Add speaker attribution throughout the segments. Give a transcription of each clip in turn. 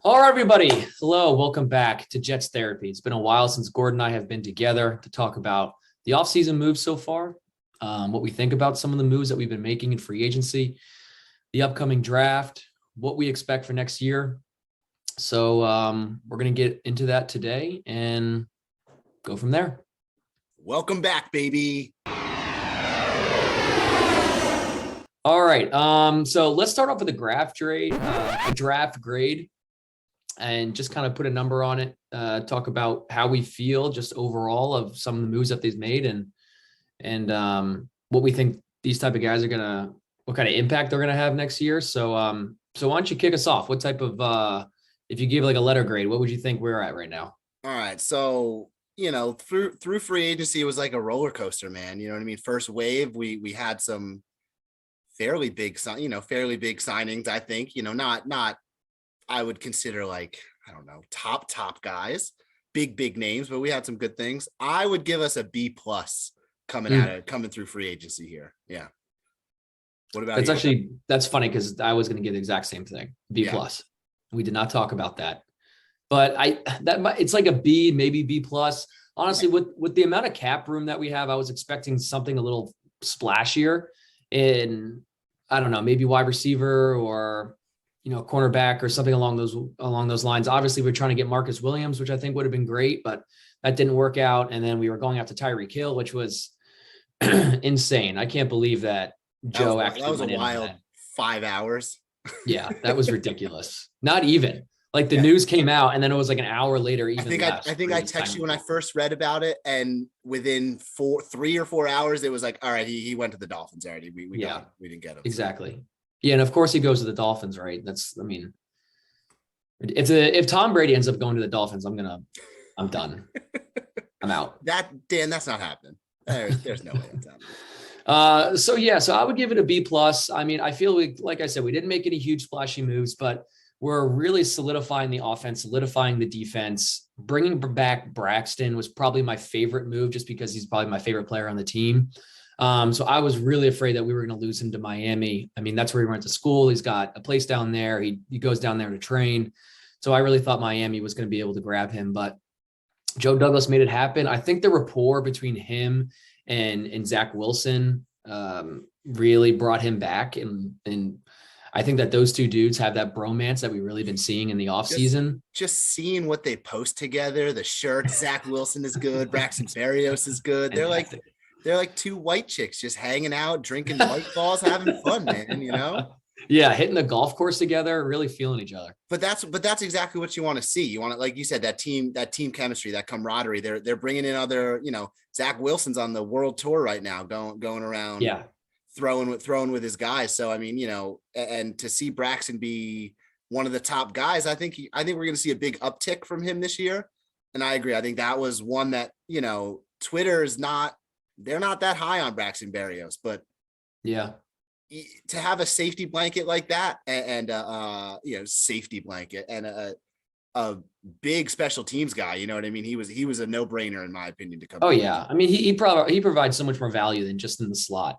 Speaker 1: All right, everybody. Hello. Welcome back to Jets Therapy. It's been a while since Gordon and I have been together to talk about the offseason moves so far, what we think about some of the moves that we've been making in free agency, the upcoming draft, what we expect for next year. So we're going to get into that today and go from there.
Speaker 2: Welcome back, baby.
Speaker 1: All right. So let's start off with a draft grade, and just kind of put a number on it, talk about how we feel just overall of some of the moves that they've made and what we think these type of guys are what kind of impact they're going to have next year. So why don't you kick us off? What type of, if you give like a letter grade, what would you think we're at right now?
Speaker 2: All right. So, through free agency, it was like a roller coaster, man. You know what I mean? First wave, we had some fairly big signings, I think, not I would consider like, I don't know, top guys, big names, but we had some good things. I would give us a B+ coming through free agency here. Yeah. What about you?
Speaker 1: That's funny because I was going to give the exact same thing. B+.
Speaker 2: Yeah.
Speaker 1: We did not talk about that, but it's like a B, maybe B+. Honestly, with the amount of cap room that we have, I was expecting something a little splashier in, I don't know, maybe wide receiver or, cornerback or something along those lines. Obviously, we're trying to get Marcus Williams, which I think would have been great, but that didn't work out. And then we were going after Tyreek Hill, which was insane. I can't believe that Joe
Speaker 2: that was a wild 5 hours.
Speaker 1: Yeah, that was ridiculous. Not even like the news came out, and then it was like an hour later. I think
Speaker 2: I texted you when I first read about it, and within 3 or 4 hours, it was like, all right, he went to the Dolphins already. We didn't get him.
Speaker 1: Exactly. Yeah, and of course he goes to the Dolphins, right? If Tom Brady ends up going to the Dolphins, I'm done. I'm out.
Speaker 2: That's not happening. There's no way that's happening.
Speaker 1: So I would give it a B+. I mean, I feel like I said, we didn't make any huge splashy moves, but we're really solidifying the offense, solidifying the defense. Bringing back Braxton was probably my favorite move, just because he's probably my favorite player on the team. So I was really afraid that we were going to lose him to Miami. I mean, that's where he went to school. He's got a place down there. He goes down there to train. So I really thought Miami was going to be able to grab him, but Joe Douglas made it happen. I think the rapport between him and Zach Wilson really brought him back. And I think that those two dudes have that bromance that we've really been seeing in the offseason.
Speaker 2: Just seeing what they post together, the shirts, Zach Wilson is good. Braxton Berrios is good. They're like two white chicks just hanging out, drinking White Claws, having fun, man,
Speaker 1: Yeah, hitting the golf course together, really feeling each other.
Speaker 2: But that's exactly what you want to see. You want to, like you said, that team chemistry, that camaraderie. They're bringing in other, Zach Wilson's on the world tour right now, going around, throwing with his guys. So I mean, and to see Braxton be one of the top guys, I think we're going to see a big uptick from him this year. And I agree. I think that was one that Twitter is not. They're not that high on Braxton Berrios, but
Speaker 1: yeah,
Speaker 2: to have a safety blanket like that and safety blanket and a big special teams guy, you know what I mean? He was a no-brainer in my opinion to come.
Speaker 1: Oh yeah. I mean, he provides so much more value than just in the slot.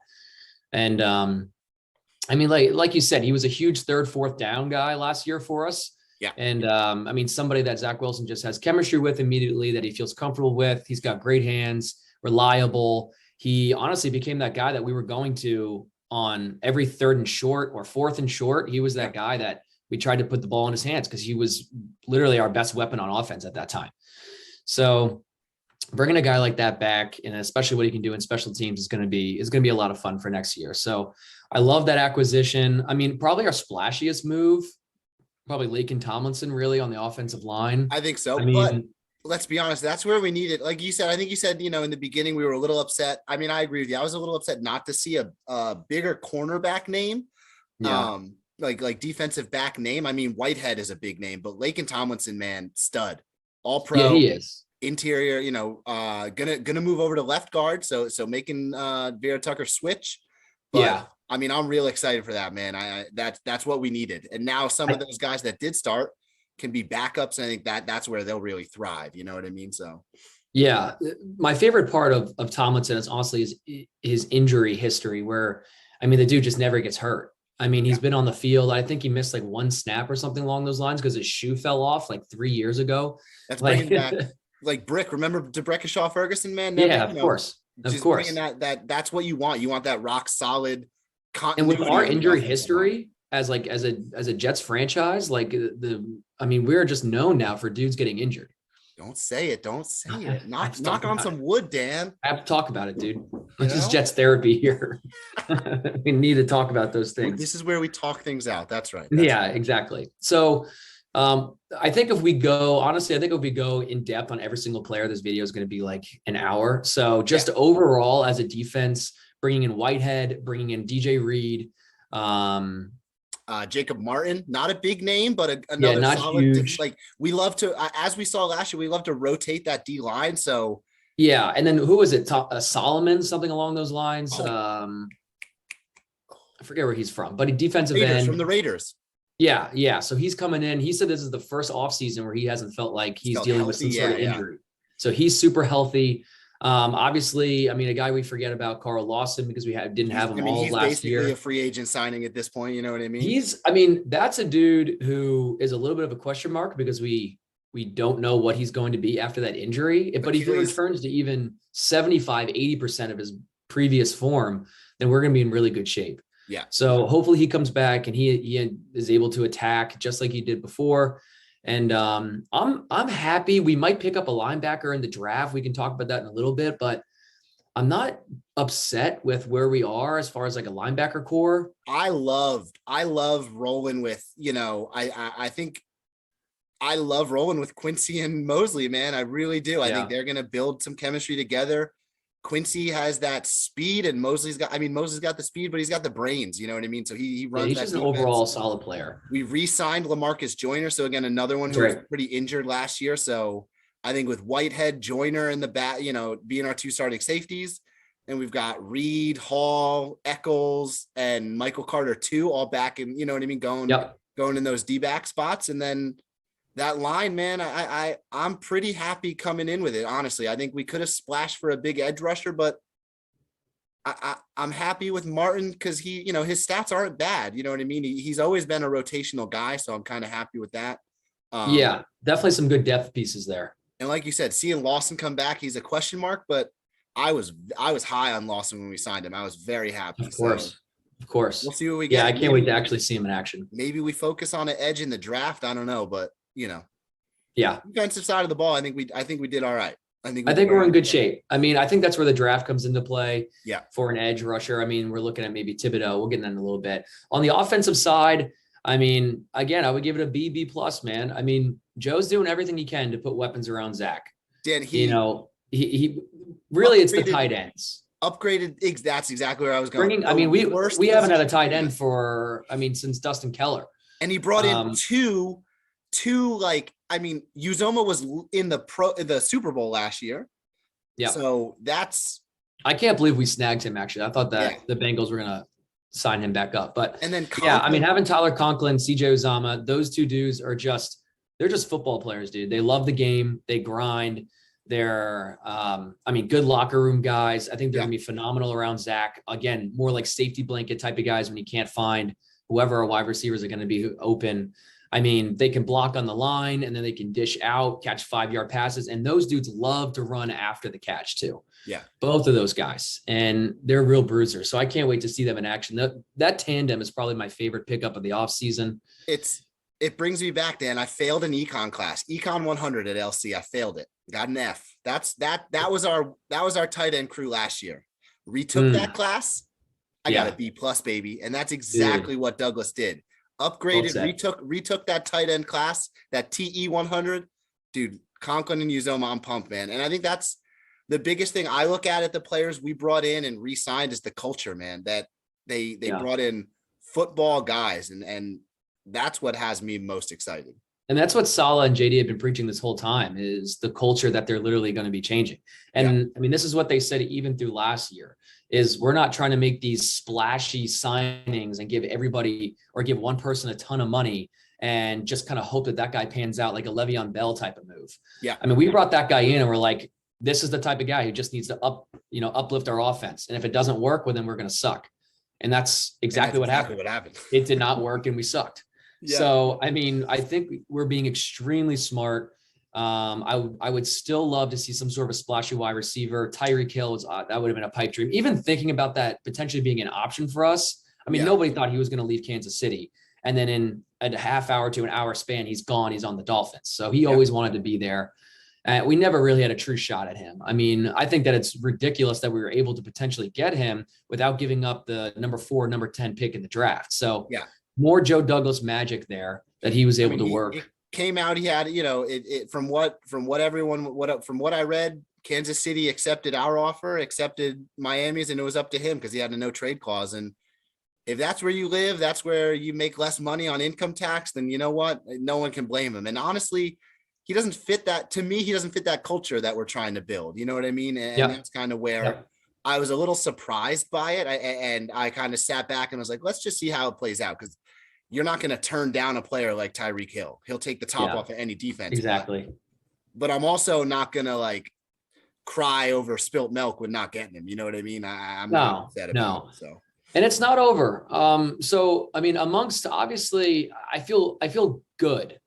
Speaker 1: And I mean, like you said, he was a huge third, fourth down guy last year for us.
Speaker 2: Yeah.
Speaker 1: And I mean, somebody that Zach Wilson just has chemistry with immediately, that he feels comfortable with. He's got great hands, reliable. He honestly became that guy that we were going to on every third and short or fourth and short. He was that guy that we tried to put the ball in his hands because he was literally our best weapon on offense at that time. So bringing a guy like that back, and especially what he can do in special teams, is going to be a lot of fun for next year. So I love that acquisition. I mean, probably our splashiest move, probably Laken Tomlinson, really, on the offensive line.
Speaker 2: I think so. But let's be honest, that's where we need it. Like you said, I think you said, in the beginning, we were a little upset. I mean, I agree with you. I was a little upset not to see a bigger cornerback name, like defensive back name. I mean, Whitehead is a big name, but Laken Tomlinson, man, stud, all pro.
Speaker 1: Yeah, he is.
Speaker 2: Interior, gonna move over to left guard. So making Vera Tucker switch. But I mean, I'm real excited for that, man. That's what we needed. And now some of those guys that did start can be backups. And I think that's where they'll really thrive. You know what I mean? So
Speaker 1: yeah, my favorite part of Tomlinson is honestly his injury history, where, I mean, the dude just never gets hurt. I mean, he's been on the field. I think he missed like one snap or something along those lines because his shoe fell off like 3 years ago.
Speaker 2: That's
Speaker 1: Like,
Speaker 2: bringing back like Brick. Remember DeBreckashaw Ferguson, man? Never,
Speaker 1: yeah, of course. Of
Speaker 2: just
Speaker 1: course.
Speaker 2: bringing that's what you want. You want that rock solid
Speaker 1: And with
Speaker 2: continuity
Speaker 1: our
Speaker 2: on the
Speaker 1: injury
Speaker 2: offensive
Speaker 1: history as a Jets franchise, like I mean, we're just known now for dudes getting injured.
Speaker 2: Don't say it. Don't say it.
Speaker 1: Knock
Speaker 2: on some wood, Dan.
Speaker 1: I have to talk about it, dude. This is Jets therapy here. We need to talk about those things.
Speaker 2: This is where we talk things out. That's right.
Speaker 1: Yeah, exactly. So I think if we go in depth on every single player, this video is going to be like an hour. So just overall as a defense, bringing in Whitehead, bringing in DJ Reed,
Speaker 2: Jacob Martin, not a big name, but another
Speaker 1: not
Speaker 2: solid.
Speaker 1: huge.
Speaker 2: Like we love to, as we saw last year, we love to rotate that D line. So
Speaker 1: yeah, and then who was it? Solomon, something along those lines. I forget where he's from, but he defensive end
Speaker 2: from the Raiders.
Speaker 1: Yeah. So he's coming in. He said this is the first offseason where he hasn't felt like he's dealing with some sort of injury. So he's super healthy. Obviously, I mean, a guy we forget about, Carl Lawson, because we didn't have him all last year.
Speaker 2: He's basically a free agent signing at this point. You know what I mean?
Speaker 1: That's a dude who is a little bit of a question mark because we don't know what he's going to be after that injury. But if he returns to even 75, 80% of his previous form, then we're going to be in really good shape.
Speaker 2: Yeah.
Speaker 1: So hopefully he comes back and he is able to attack just like he did before. And I'm happy. We might pick up a linebacker in the draft. We can talk about that in a little bit, but I'm not upset with where we are as far as like a linebacker core.
Speaker 2: I love rolling with, I think I love rolling with Quincy and Mosley, man. I really do. I think they're going to build some chemistry together. Quincy has that speed and Mosley's got the speed, but he's got the brains, you know what I mean? So he runs
Speaker 1: he's
Speaker 2: that
Speaker 1: just an
Speaker 2: defense.
Speaker 1: Overall solid player.
Speaker 2: We re-signed LaMarcus Joyner. So again, another one who was pretty injured last year. So I think with Whitehead, Joyner in the back, being our two starting safeties, and we've got Reed, Hall, Eccles, and Michael Carter too, all back in, you know what I mean? Going in those D-back spots. And then that line, man, I'm pretty happy coming in with it. Honestly, I think we could have splashed for a big edge rusher, but I'm happy with Martin because he, his stats aren't bad. You know what I mean? He's always been a rotational guy, so I'm kind of happy with that.
Speaker 1: Definitely some good depth pieces there.
Speaker 2: And like you said, seeing Lawson come back, he's a question mark, but I was high on Lawson when we signed him. I was very happy.
Speaker 1: Of course.
Speaker 2: We'll see what we get.
Speaker 1: Yeah, I can't wait to actually see him in action.
Speaker 2: Maybe we focus on an edge in the draft. I don't know, but defensive side of the ball, I think we did all right. I think we're in good shape.
Speaker 1: I mean, I think that's where the draft comes into play.
Speaker 2: Yeah.
Speaker 1: For an edge rusher. I mean, we're looking at maybe Thibodeau. We'll get in a little bit. On the offensive side, I mean, again, I would give it a B+ man. I mean, Joe's doing everything he can to put weapons around Zach.
Speaker 2: Dan,
Speaker 1: he really it's the tight ends.
Speaker 2: Upgraded. That's exactly where I was going.
Speaker 1: We haven't had a tight end since Dustin Keller.
Speaker 2: And he brought in two Uzoma was in the Super Bowl last year.
Speaker 1: Yeah.
Speaker 2: So
Speaker 1: I can't believe we snagged him. Actually, I thought that the Bengals were going to sign him back up, but
Speaker 2: and then
Speaker 1: having Tyler Conklin, CJ Uzama, those two dudes they're just football players, dude. They love the game. They grind. They're, good locker room guys. I think they're going to be phenomenal around Zach. Again, more like safety blanket type of guys when you can't find whoever our wide receivers are going to be open. I mean, they can block on the line and then they can dish out, catch 5-yard passes. And those dudes love to run after the catch too.
Speaker 2: Yeah.
Speaker 1: Both of those guys. And they're real bruisers. So I can't wait to see them in action. That tandem is probably my favorite pickup of the offseason.
Speaker 2: It brings me back, Dan. I failed an econ class, econ 100 at LC. I failed it. Got an F. That was our tight end crew last year. Retook that class. I got a B+, baby. And that's exactly what Douglas did. Upgraded, retook that tight end class, that TE 100. Dude, Conklin and Uzoma, I'm pumped, man. And I think that's the biggest thing I look at the players we brought in and re-signed is the culture, man, that they brought in football guys. And that's what has me most excited.
Speaker 1: And that's what Saleh and JD have been preaching this whole time is the culture that they're literally going to be changing. And I mean, this is what they said even through last year is we're not trying to make these splashy signings and give everybody or give one person a ton of money and just kind of hope that guy pans out like a Le'Veon Bell type of move.
Speaker 2: Yeah.
Speaker 1: I mean, we brought that guy in and we're like, this is the type of guy who just needs to uplift our offense. And if it doesn't work, well, then we're going to suck. And that's exactly what happened. It did not work and we sucked. Yeah. So, I mean, I think we're being extremely smart. I would still love to see some sort of a splashy wide receiver. Tyreek Hill was that would have been a pipe dream. Even thinking about that potentially being an option for us. I mean, nobody thought he was going to leave Kansas City. And then in a half hour to an hour span, he's gone. He's on the Dolphins. So he always wanted to be there. We never really had a true shot at him. I mean, I think that it's ridiculous that we were able to potentially get him without giving up the number 4, number 10 pick in the draft. So more Joe Douglas magic there that he was able to work.
Speaker 2: It came out. He had, from what I read, Kansas City accepted our offer, accepted Miami's, and it was up to him because he had a no trade clause. And if that's where you live, that's where you make less money on income tax, then you know what? No one can blame him. And honestly, he doesn't fit that. To me, he doesn't fit that culture that we're trying to build. You know what I mean? And that's kind of where I was a little surprised by it. And I kind of sat back and was like, let's just see how it plays out. Because you're not going to turn down a player like Tyreek Hill. He'll take the top off of any defense.
Speaker 1: Exactly.
Speaker 2: But I'm also not going to like cry over spilt milk with not getting him. You know what I mean? I'm not upset about it. So.
Speaker 1: And it's not over. So, I mean, amongst, obviously, I feel good,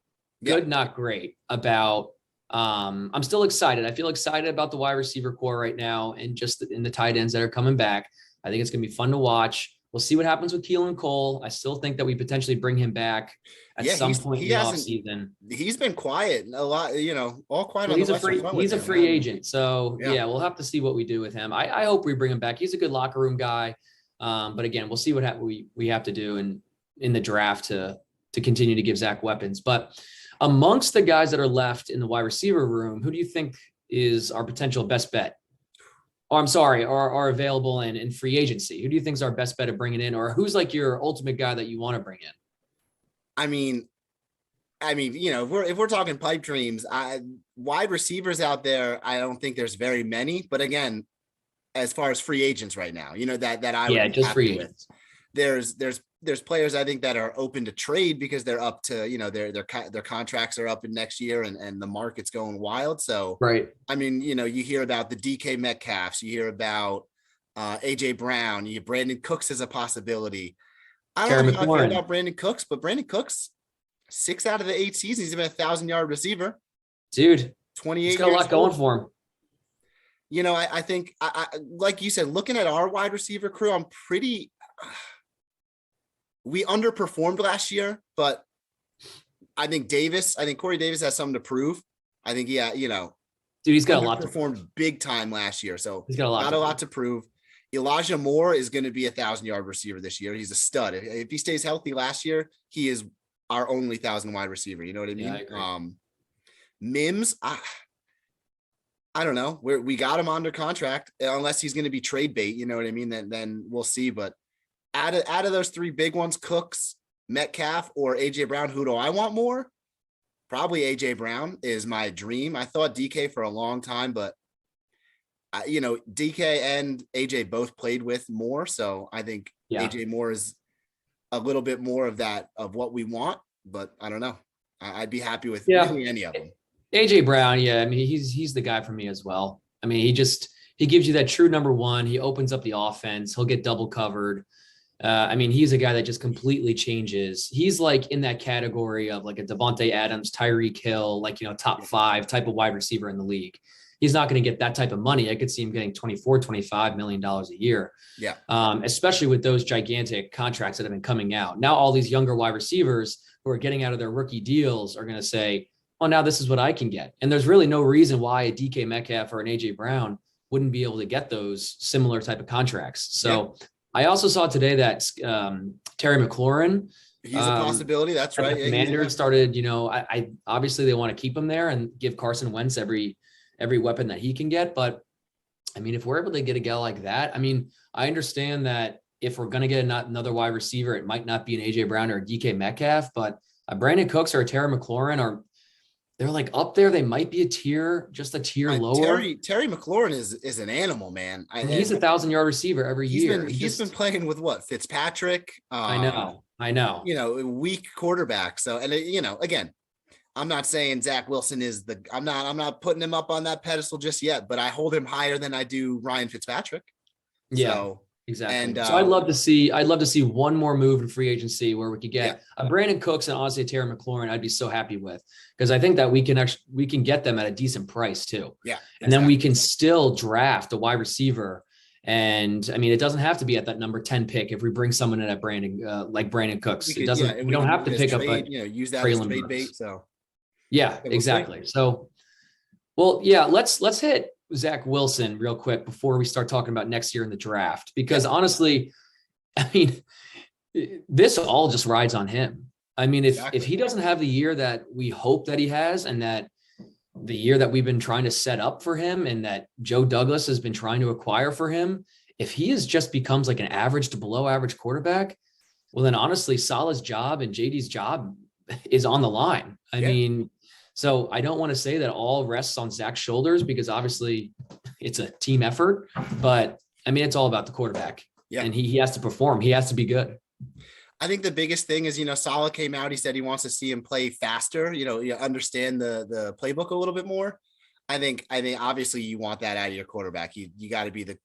Speaker 1: not great about, I'm still excited. I feel excited about the wide receiver core right now and just in the tight ends that are coming back. I think it's going to be fun to watch. We'll see what happens with Keelan Cole. I still think that we potentially bring him back at some point in the offseason.
Speaker 2: He's been quiet a lot, all quiet. Well,
Speaker 1: he's a free agent. So we'll have to see what we do with him. I hope we bring him back. He's a good locker room guy. But again, we'll see what we have to do in the draft to continue to give Zach weapons. But amongst the guys that are left in the wide receiver room, who do you think is our potential best bet? Or I'm sorry, are available in free agency? Who do you think is our best bet at bringing in, or who's like your ultimate guy that you want to bring in?
Speaker 2: I mean, if we're talking pipe dreams, wide receivers out there, I don't think there's very many. But again, as far as free agents right now, that I would
Speaker 1: just free agents.
Speaker 2: There's players I think that are open to trade because they're up to, their contracts are up in next year and the market's going wild. So,
Speaker 1: right.
Speaker 2: I mean, you hear about the DK Metcalfs, you hear about AJ Brown, Brandon Cooks as a possibility. I don't know how I feel about Brandon Cooks, but Brandon Cooks, 6 out of the 8 seasons, he's been a 1,000-yard receiver.
Speaker 1: Dude,
Speaker 2: 28
Speaker 1: he's got a lot going for him.
Speaker 2: I think, like you said, looking at our wide receiver crew, I'm pretty. We underperformed last year, but I think Corey Davis has something to prove. I think, dude,
Speaker 1: he's got a lot to
Speaker 2: performed big time last year. So
Speaker 1: he's got a lot
Speaker 2: to prove. Elijah Moore is going to be a 1,000-yard receiver this year. He's a stud. If he stays healthy last year, he is our only 1,000 wide receiver. You know what I mean?
Speaker 1: Yeah, I agree.
Speaker 2: Mims, I don't know. We got him under contract unless he's going to be trade bait. You know what I mean? Then we'll see. But out of those 3 big ones, Cooks, Metcalf, or AJ Brown, who do I want more? Probably AJ Brown is my dream. I thought DK for a long time, but DK and AJ both played with more. So I think AJ Moore is a little bit more of what we want, but I don't know. I'd be happy with really any of them.
Speaker 1: AJ Brown, I mean, he's the guy for me as well. I mean, he gives you that true number 1. He opens up the offense. He'll get double covered. I mean, he's a guy that just completely changes. He's like in that category of like a Devontae Adams, Tyreek Hill, like, top 5 type of wide receiver in the league. He's not going to get that type of money. I could see him getting $24-25 million a year.
Speaker 2: Yeah.
Speaker 1: Especially with those gigantic contracts that have been coming out. Now, all these younger wide receivers who are getting out of their rookie deals are going to say, well, now this is what I can get. And there's really no reason why a DK Metcalf or an AJ Brown wouldn't be able to get those similar type of contracts. So I also saw today that Terry McLaurin,
Speaker 2: he's a possibility. That's right.
Speaker 1: The Commanders started, I obviously they want to keep him there and give Carson Wentz every weapon that he can get. But I mean, if we're able to get a guy like that, I mean, I understand that if we're going to get another wide receiver, it might not be an AJ Brown or a DK Metcalf, but a Brandon Cooks or a Terry McLaurin they're like up there. They might be just a tier lower.
Speaker 2: Terry McLaurin is an animal, man.
Speaker 1: He's a 1,000-yard receiver every year.
Speaker 2: He's been playing with Fitzpatrick.
Speaker 1: I know.
Speaker 2: Weak quarterback. So, and again, I'm not saying Zach Wilson is I'm not putting him up on that pedestal just yet, but I hold him higher than I do Ryan Fitzpatrick.
Speaker 1: Yeah.
Speaker 2: So,
Speaker 1: Exactly.
Speaker 2: And
Speaker 1: So I'd love to see one more move in free agency where we could get a Brandon Cooks and honestly a Terry McLaurin. I'd be so happy with, because I think that we can get them at a decent price too.
Speaker 2: Yeah.
Speaker 1: And then we can still draft a wide receiver. And I mean, it doesn't have to be at that number 10 pick. If we bring someone in at like Brandon Cooks, we don't have to pick up
Speaker 2: use that as trade bait. So
Speaker 1: yeah, exactly. So, well, yeah, let's hit Zach Wilson real quick before we start talking about next year in the draft, because honestly, I mean, this all just rides on him. I mean, if he doesn't have the year that we hope that he has, and that the year that we've been trying to set up for him and that Joe Douglas has been trying to acquire for him, if he just becomes like an average to below average quarterback, well, then honestly, Saleh's job and JD's job is on the line. I mean, so I don't want to say that all rests on Zach's shoulders, because obviously it's a team effort, but I mean, it's all about the quarterback. Yeah. And he has to perform. He has to be good.
Speaker 2: I think the biggest thing is, Saleh came out, he said he wants to see him play faster, you understand the playbook a little bit more. I think obviously you want that out of your quarterback. You got to be the,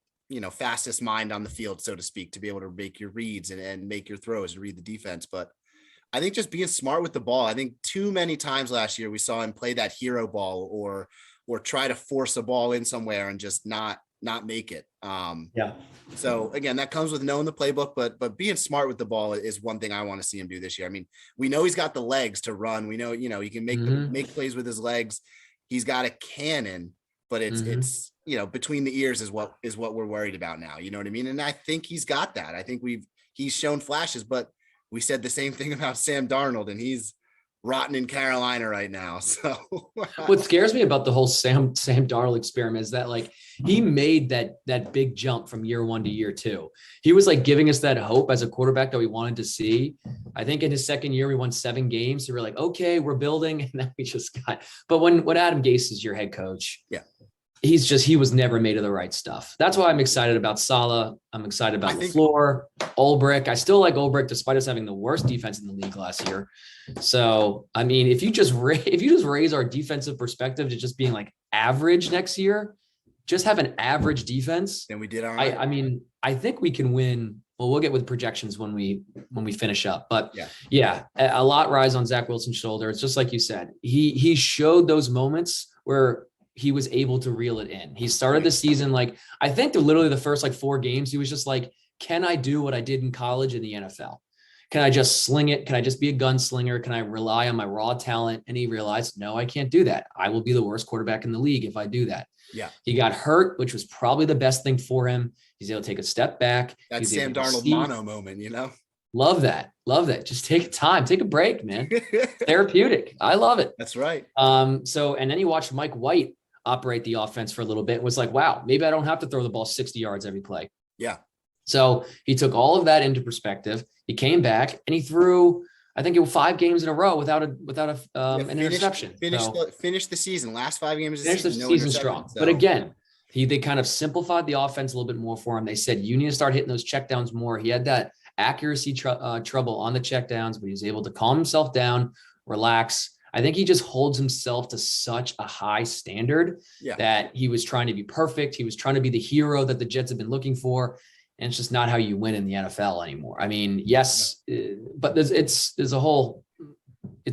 Speaker 2: fastest mind on the field, so to speak, to be able to make your reads and make your throws and read the defense. But I think just being smart with the ball. I think too many times last year we saw him play that hero ball or try to force a ball in somewhere and just not make it. So again, that comes with knowing the playbook, but being smart with the ball is one thing I want to see him do this year. I mean, we know he's got the legs to run. We know, he can make plays with his legs. He's got a cannon, but it's between the ears is what we're worried about now. You know what I mean? And I think he's got that. I think he's shown flashes, but we said the same thing about Sam Darnold, and he's rotten in Carolina right now. So
Speaker 1: what scares me about the whole Sam Darnold experiment is that like he made that big jump from year 1 to year 2. He was like giving us that hope as a quarterback that we wanted to see. I think in his second year, we won 7 games. So we're like, okay, we're building. And then we just but when Adam Gase is your head coach, he was never made of the right stuff. That's why I'm excited about Saleh. I'm excited about LaFleur, Ulbrich. I still like Ulbrich, despite us having the worst defense in the league last year. So, I mean, if you just raise our defensive perspective to just being like average next year, just have an average defense.
Speaker 2: Then we did all right.
Speaker 1: I mean, I think we can win. Well, we'll get with projections when we finish up. But a lot rides on Zach Wilson's shoulder. It's just like you said. He showed those moments where he was able to reel it in. He started the season like, I think literally the first 4 games, he was just like, can I do what I did in college in the NFL? Can I just sling it? Can I just be a gunslinger? Can I rely on my raw talent? And he realized, no, I can't do that. I will be the worst quarterback in the league if I do that.
Speaker 2: Yeah.
Speaker 1: He got hurt, which was probably the best thing for him. He's able to take a step back.
Speaker 2: That Sam Darnold mono moment,
Speaker 1: Love that. Just take time, take a break, man. Therapeutic. I love it.
Speaker 2: That's right.
Speaker 1: And then he watched Mike White operate the offense for a little bit and was like, wow, maybe I don't have to throw the ball 60 yards every play.
Speaker 2: Yeah.
Speaker 1: So he took all of that into perspective. He came back and he threw, I think it was 5 games in a row without an interception.
Speaker 2: Finished the season. Last 5 games of
Speaker 1: the season strong. So. But again, they kind of simplified the offense a little bit more for him. They said, you need to start hitting those checkdowns more. He had that accuracy trouble on the checkdowns, but he was able to calm himself down, relax. I think he just holds himself to such a high standard that he was trying to be perfect. He was trying to be the hero that the Jets have been looking for. And it's just not how you win in the NFL anymore. I mean, yes, but it's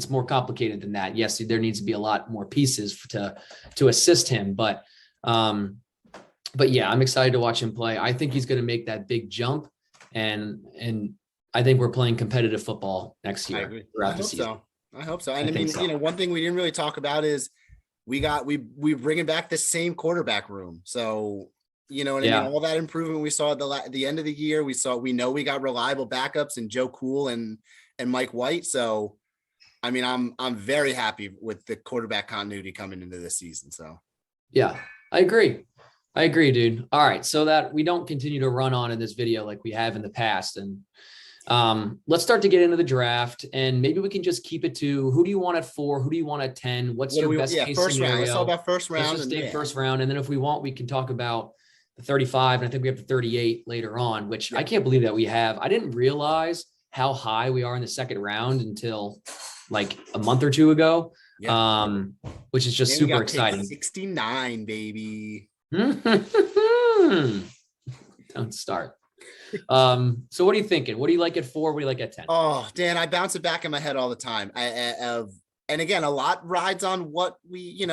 Speaker 1: more complicated than that. Yes, there needs to be a lot more pieces to assist him. But yeah, I'm excited to watch him play. I think he's going to make that big jump. And I think we're playing competitive football next year throughout the season.
Speaker 2: I hope so. And I mean, one thing we didn't really talk about is we're bringing back the same quarterback room. So, I mean, all that improvement we saw at the end of the year, we know we got reliable backups in Joe Cool and Mike White. So, I mean, I'm very happy with the quarterback continuity coming into this season. So,
Speaker 1: yeah, I agree, dude. All right. So that we don't continue to run on in this video like we have in the past. And let's start to get into the draft, and maybe we can just keep it to who do you want at 4? Who do you want at 10? What's your best case
Speaker 2: first
Speaker 1: scenario?
Speaker 2: Round. Let's talk about first round.
Speaker 1: Let's just stay first round. And then if we want, we can talk about the 35. And I think we have the 38 later on, which I can't believe that we have. I didn't realize how high we are in the second round until like a month or 2 ago. Which is just super exciting.
Speaker 2: 69, baby.
Speaker 1: Don't start. So what are you thinking? What do you like at 4? What do you like at 10?
Speaker 2: Oh, Dan, I bounce it back in my head all the time. And again, a lot rides on what we,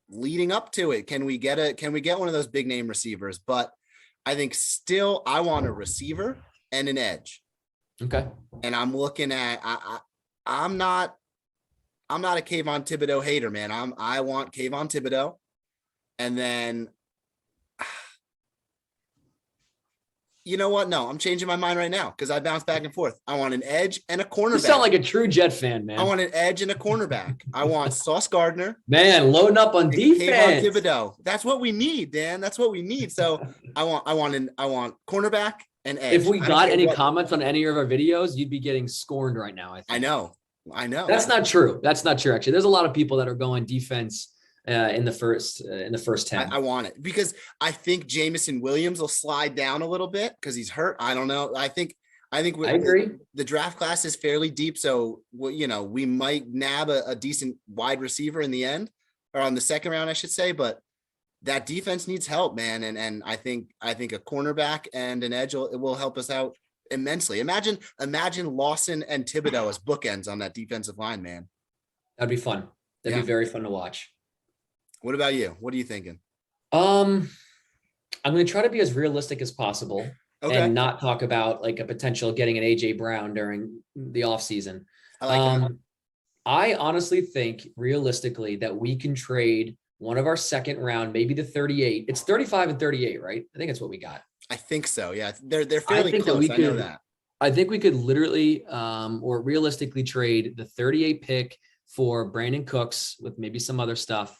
Speaker 2: leading up to it. Can we get one of those big name receivers? But I think still I want a receiver and an edge.
Speaker 1: Okay.
Speaker 2: And I'm looking at I'm not a Kayvon Thibodeau hater, man. I want Kayvon Thibodeau. And then you know what? No, I'm changing my mind right now because I bounce back and forth. I want an edge and a cornerback.
Speaker 1: You sound like a true Jet fan, man.
Speaker 2: I want an edge and a cornerback. I want Sauce Gardner.
Speaker 1: Man, loading up on defense.
Speaker 2: Kayvon Thibodeau. That's what we need, Dan. That's what we need. So I want cornerback and edge.
Speaker 1: If we got any comments on any of our videos, you'd be getting scorned right now. I think.
Speaker 2: I know.
Speaker 1: That's not true. That's not true. Actually, there's a lot of people that are going defense in the first 10.
Speaker 2: I want it because I think Jameson Williams will slide down a little bit because he's hurt. I don't know. I agree. The draft class is fairly deep, so we might nab a decent wide receiver in the end, or on the second round, I should say. But that defense needs help, man, and I think a cornerback and an edge will help us out immensely. Imagine Lawson and Thibodeau as bookends on that defensive line, man.
Speaker 1: That'd be fun. That'd be very fun to watch.
Speaker 2: What about you? What are you thinking?
Speaker 1: I'm going to try to be as realistic as possible and not talk about like a potential getting an AJ Brown during the offseason. I honestly think realistically that we can trade one of our second round, maybe the 38. It's 35 and 38, right? I think that's what we got.
Speaker 2: I think so. Yeah. They're fairly close. I know that.
Speaker 1: I think we could literally or realistically trade the 38 pick for Brandon Cooks with maybe some other stuff.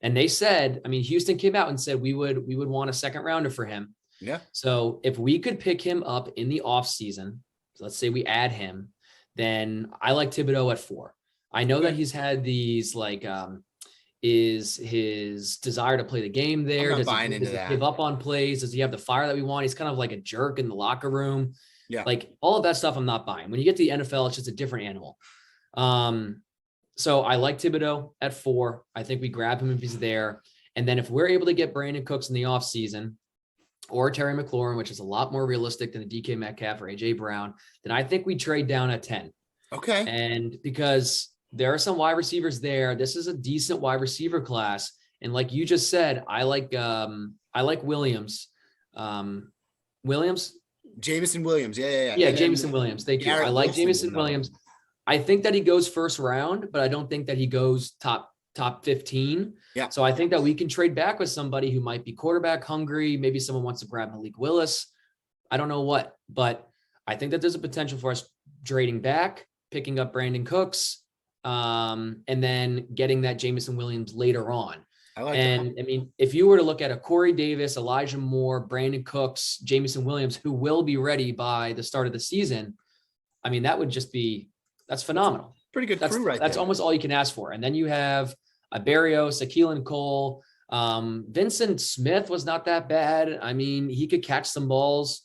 Speaker 1: And they said, Houston came out and said we would want a second rounder for him.
Speaker 2: Yeah.
Speaker 1: So if we could pick him up in the offseason, so let's say we add him, then I like Thibodeau at 4. I know that he's had these is his desire to play the game there. Does he give up on plays? Does he have the fire that we want? He's kind of like a jerk in the locker room.
Speaker 2: Yeah.
Speaker 1: Like all of that stuff I'm not buying. When you get to the NFL, it's just a different animal. So I like Thibodeau at 4. I think we grab him if he's there. And then if we're able to get Brandon Cooks in the offseason or Terry McLaurin, which is a lot more realistic than a DK Metcalf or AJ Brown, then I think we trade down at 10.
Speaker 2: Okay.
Speaker 1: And because there are some wide receivers there, this is a decent wide receiver class. And like you just said, I like Williams.
Speaker 2: Jameson Williams. Yeah.
Speaker 1: Yeah, Jameson Williams. Thank you. I like Jameson Williams. I think that he goes first round, but I don't think that he goes top 15.
Speaker 2: Yeah.
Speaker 1: So I think that we can trade back with somebody who might be quarterback hungry. Maybe someone wants to grab Malik Willis. I don't know what, but I think that there's a potential for us trading back, picking up Brandon Cooks, and then getting that Jameson Williams later on. I like that. If you were to look at a Corey Davis, Elijah Moore, Brandon Cooks, Jameson Williams, who will be ready by the start of the season, that would just be, that's phenomenal.
Speaker 2: Pretty good crew right there.
Speaker 1: That's almost all you can ask for. And then you have Berrios, Keelan Cole, Vincent Smith was not that bad. He could catch some balls.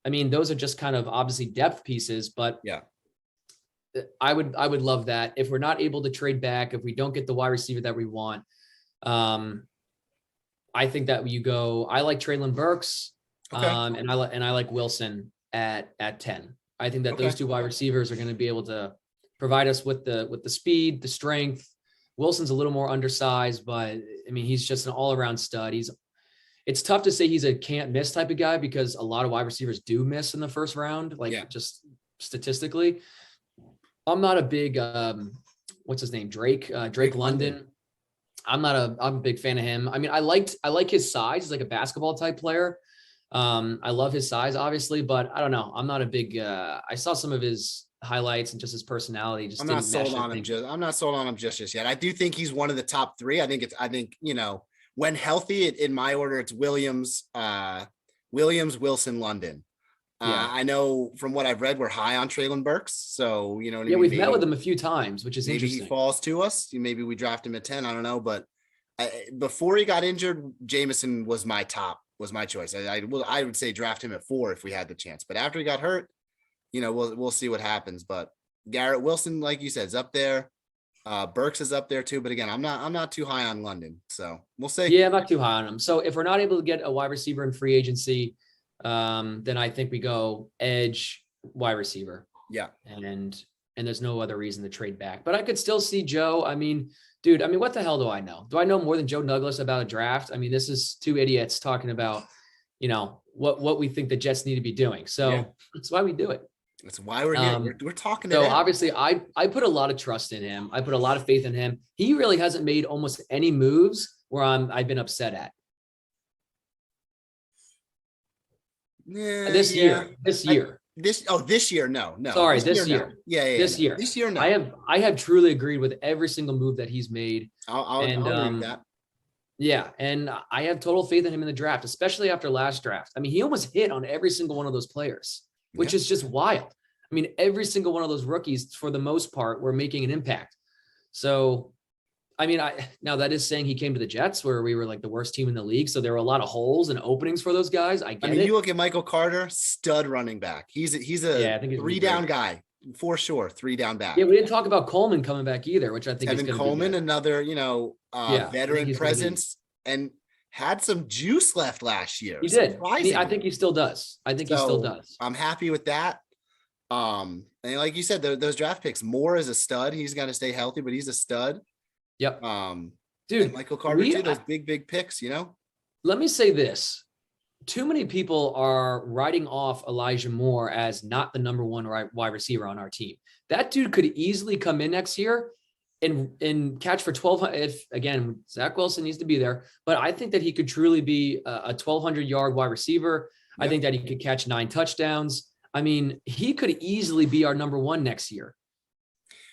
Speaker 1: Those are just kind of obviously depth pieces, but
Speaker 2: yeah,
Speaker 1: I would love that. If we're not able to trade back, if we don't get the wide receiver that we want, I think that I like Treylon Burks, and I like Wilson at 10. I think that those two wide receivers are going to be able to provide us with the speed, the strength. Wilson's a little more undersized, but he's just an all-around stud. It's tough to say he's a can't miss type of guy because a lot of wide receivers do miss in the first round, just statistically. I'm not a big, what's his name? Drake London. I'm a big fan of him. I like his size. He's like a basketball type player. I love his size, obviously, but I don't know. I'm not a big, I saw some of his highlights and just his personality. I'm not sold on him.
Speaker 2: I'm not sold on him just yet. I do think he's one of the top 3. I think when healthy in my order, it's Williams, Wilson, London. Yeah. I know from what I've read, we're high on Treylon Burks. So,
Speaker 1: we've met with him a few times, which is interesting.
Speaker 2: Maybe he falls to us. Maybe we draft him at 10. I don't know. But before he got injured, Jameson was my choice. I would say draft him at 4 if we had the chance. But after he got hurt, we'll see what happens. But Garrett Wilson, like you said, is up there. Burks is up there too. But again, I'm not too high on London. So we'll see.
Speaker 1: Yeah, I'm not too high on him. So if we're not able to get a wide receiver in free agency, then I think we go edge, wide receiver.
Speaker 2: Yeah.
Speaker 1: And there's no other reason to trade back. But I could still see Joe. I mean, dude, what the hell do I know? Do I know more than Joe Douglas about a draft? I mean, this is two idiots talking about, what we think the Jets need to be doing. So That's why we do it.
Speaker 2: That's why we're here. We're talking to
Speaker 1: So
Speaker 2: him.
Speaker 1: Obviously I put a lot of trust in him. I put a lot of faith in him. He really hasn't made almost any moves where I've been upset at. This year.
Speaker 2: This year. No.
Speaker 1: Sorry, this year.
Speaker 2: No. Yeah.
Speaker 1: This year.
Speaker 2: This year, no.
Speaker 1: I have truly agreed with every single move that he's made.
Speaker 2: I'll agree with that.
Speaker 1: Yeah, and I have total faith in him in the draft, especially after last draft. I mean, he almost hit on every single one of those players, which is just wild. I mean, every single one of those rookies, for the most part, were making an impact. So, I mean, now that is saying he came to the Jets where we were like the worst team in the league. So there were a lot of holes and openings for those guys. I mean,
Speaker 2: you look at Michael Carter, stud running back. He's a I think 3-down guy for sure. 3-down back.
Speaker 1: Yeah, we didn't talk about Coleman coming back either, which I think
Speaker 2: Evan Coleman, another veteran presence, and had some juice left last year.
Speaker 1: He did. I think he still does. He still does.
Speaker 2: I'm happy with that. And like you said, those draft picks, Moore is a stud. He's got to stay healthy, but he's a stud.
Speaker 1: Yep.
Speaker 2: Dude, Michael Carter too, those big picks,
Speaker 1: Let me say this. Too many people are writing off Elijah Moore as not the number one wide receiver on our team. That dude could easily come in next year and catch for 1,200. If again, Zach Wilson needs to be there, but I think that he could truly be a 1,200-yard wide receiver. Yep. I think that he could catch 9 touchdowns. I mean, he could easily be our number one next year.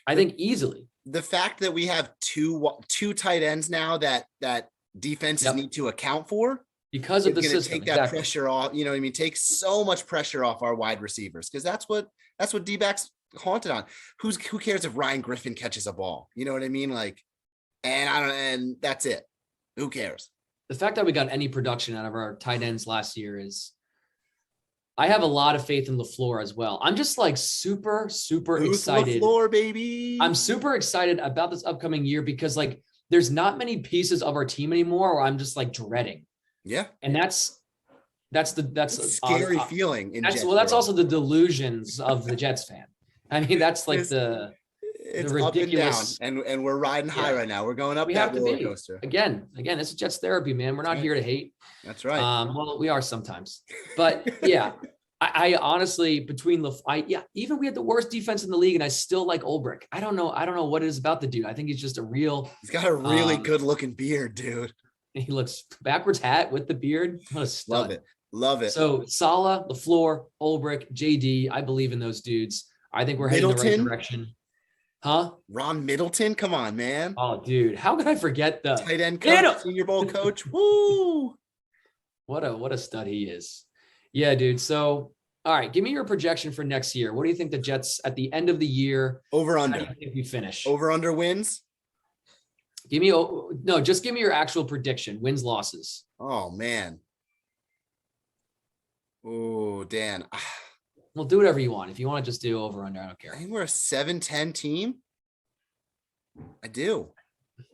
Speaker 1: I think easily. The
Speaker 2: fact that we have two tight ends now that defenses need to account for
Speaker 1: because of the system,
Speaker 2: take that pressure off. You know what I mean? Take so much pressure off our wide receivers because that's what D-backs haunted on. Who cares if Ryan Griffin catches a ball? You know what I mean? Like, and that's it. Who cares?
Speaker 1: The fact that we got any production out of our tight ends last year is. I have a lot of faith in LaFleur as well. I'm just like super excited.
Speaker 2: LaFleur, baby.
Speaker 1: I'm super excited about this upcoming year because like there's not many pieces of our team anymore where I'm just like dreading.
Speaker 2: Yeah.
Speaker 1: And that's a
Speaker 2: scary feeling.
Speaker 1: That's also the delusions of the Jets fan. I mean, that's like
Speaker 2: it's
Speaker 1: the
Speaker 2: ridiculous up and down, and we're riding high right now. We're going up that roller coaster.
Speaker 1: Again, it's Jets therapy, man. We're not here to hate.
Speaker 2: That's right.
Speaker 1: Well, we are sometimes, but yeah, I honestly even we had the worst defense in the league, and I still like Ulbrich. I don't know what it is about the dude. I think he's just
Speaker 2: he's got a really good looking beard, dude.
Speaker 1: He looks backwards hat with the beard. What a stud.
Speaker 2: Love it.
Speaker 1: So Saleh, LaFleur, Ulbrich, JD. I believe in those dudes. I think we're heading in the right direction. Huh?
Speaker 2: Ron Middleton, come on, man.
Speaker 1: Oh, dude, how could I forget the
Speaker 2: tight end coach, Senior Bowl coach? Woo!
Speaker 1: What a stud he is. Yeah, dude. So, all right, give me your projection for next year. What do you think the Jets at the end of the year?
Speaker 2: Over under.
Speaker 1: How do you think we finish?
Speaker 2: Over under wins.
Speaker 1: Just give me your actual prediction. Wins, losses.
Speaker 2: Oh man. Oh, Dan.
Speaker 1: Well, do whatever you want. If you want to just do over under, I don't care.
Speaker 2: I think we're a 7-10 team. I do.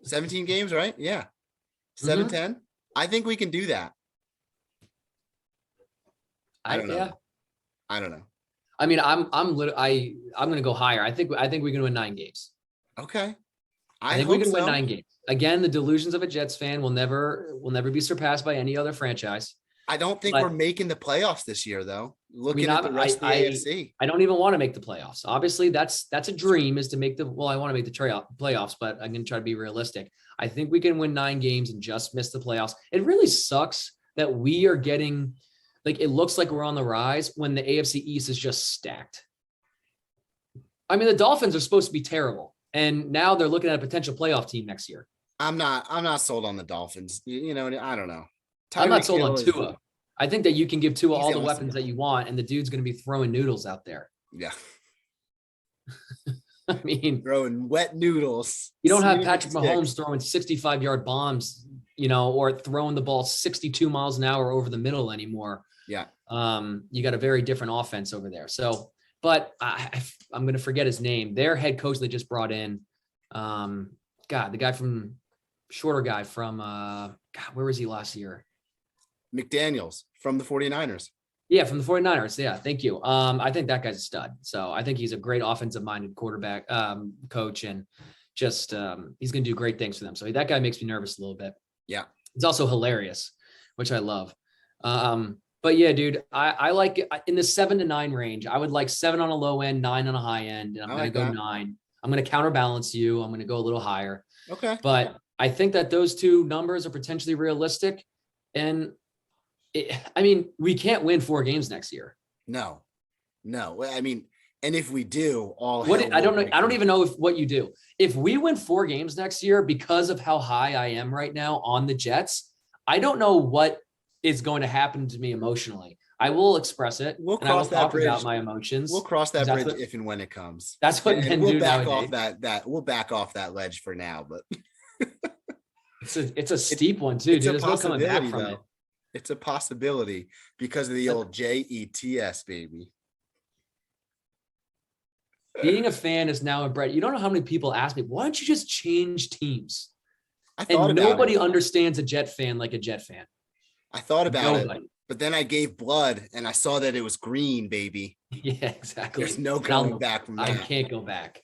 Speaker 2: 17 games, right? Yeah. 7-10. Mm-hmm. I think we can do that. I don't know.
Speaker 1: I mean, I'm going to go higher. I think we can win 9 games.
Speaker 2: Okay.
Speaker 1: I think we can win 9 games. Again, the delusions of a Jets fan will never be surpassed by any other franchise.
Speaker 2: I don't think we're making the playoffs this year, though. Looking at the rest of the AFC,
Speaker 1: I don't even want to make the playoffs. Obviously, that's a dream is to make I want to make the playoffs, but I'm going to try to be realistic. I think we can win 9 games and just miss the playoffs. It really sucks that we are getting like it looks like we're on the rise when the AFC East is just stacked. I mean, the Dolphins are supposed to be terrible, and now they're looking at a potential playoff team next year.
Speaker 2: I'm not sold on the Dolphins. I don't know.
Speaker 1: I'm not sold on Tua. I think that you can give Tua all the weapons that you want, and the dude's going to be throwing noodles out there.
Speaker 2: Yeah.
Speaker 1: I mean,
Speaker 2: throwing wet noodles.
Speaker 1: You don't have Patrick Mahomes throwing 65-yard bombs, or throwing the ball 62 miles an hour over the middle anymore.
Speaker 2: Yeah.
Speaker 1: You got a very different offense over there. So, but I'm going to forget his name. Their head coach they just brought in, the shorter guy from, where was he last year?
Speaker 2: McDaniels from the 49ers.
Speaker 1: Yeah, from the 49ers. Yeah, thank you. I think that guy's a stud. So I think he's a great offensive minded quarterback coach, and just he's gonna do great things for them. So that guy makes me nervous a little bit.
Speaker 2: Yeah.
Speaker 1: It's also hilarious, which I love. But yeah, dude, I like it in the 7 to 9 range. I would like 7 on a low end, 9 on a high end, and I'm gonna go 9. I'm gonna counterbalance you. I'm gonna go a little higher.
Speaker 2: Okay.
Speaker 1: But I think that those two numbers are potentially realistic. And I mean, we can't win 4 games next year.
Speaker 2: No. I mean, and if we do,
Speaker 1: I don't know. I don't even know what you do. If we win 4 games next year because of how high I am right now on the Jets, I don't know what is going to happen to me emotionally. I will express it.
Speaker 2: We'll cross that bridge.
Speaker 1: About my emotions.
Speaker 2: We'll cross that bridge if and when it comes.
Speaker 1: That's what men do nowadays.
Speaker 2: We'll back off that ledge for now, but
Speaker 1: it's a steep one too, dude. There's no coming back from it.
Speaker 2: It's a possibility because of the old JETS, baby.
Speaker 1: Being a fan is now a Brett. You don't know how many people ask me, why don't you just change teams?
Speaker 2: And
Speaker 1: nobody understands a Jet fan like a Jet fan.
Speaker 2: I thought about it, but then I gave blood and I saw that it was green, baby.
Speaker 1: Yeah, exactly.
Speaker 2: There's no going back from that.
Speaker 1: I can't go back.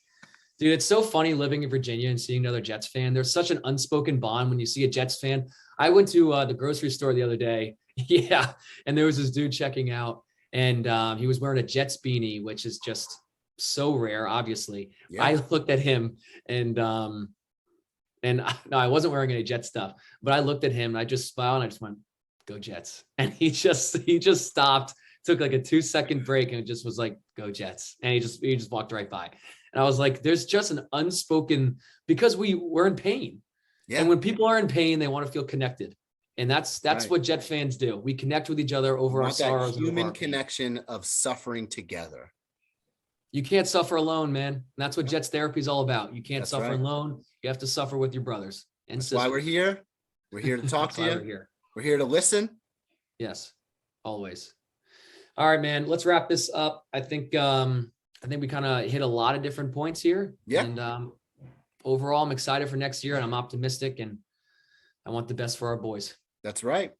Speaker 1: Dude, it's so funny living in Virginia and seeing another Jets fan. There's such an unspoken bond when you see a Jets fan. I went to the grocery store the other day. Yeah. And there was this dude checking out, and he was wearing a Jets beanie, which is just so rare, obviously. Yeah. I looked at him and no, I wasn't wearing any Jet stuff, but I looked at him and I just smiled and I just went, go Jets. And he just stopped, took like a 2-second break and just was like, go Jets. And he just walked right by. And I was like, there's just an unspoken, because we're in pain. Yeah. And when people are in pain, they want to feel connected. And that's right. What Jet fans do. We connect with each other over our sorrows.
Speaker 2: Human connection of suffering together.
Speaker 1: You can't suffer alone, man. And that's what Jets therapy is all about. You can't suffer alone. You have to suffer with your brothers and sisters.
Speaker 2: That's why we're here. We're here to talk to you. We're here to listen.
Speaker 1: Yes, always. All right, man. Let's wrap this up. I think we kind of hit a lot of different points here.
Speaker 2: Yeah.
Speaker 1: And overall, I'm excited for next year, and I'm optimistic, and I want the best for our boys.
Speaker 2: That's right.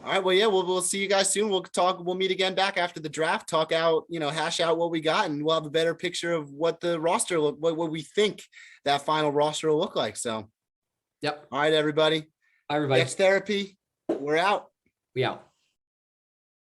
Speaker 2: All right. Well, yeah, we'll see you guys soon. We'll meet again back after the draft, talk out, hash out what we got, and we'll have a better picture of what the roster what we think that final roster will look like. So,
Speaker 1: yep.
Speaker 2: All right, everybody.
Speaker 1: Hi, everybody.
Speaker 2: Jets therapy. We're out.
Speaker 1: We out.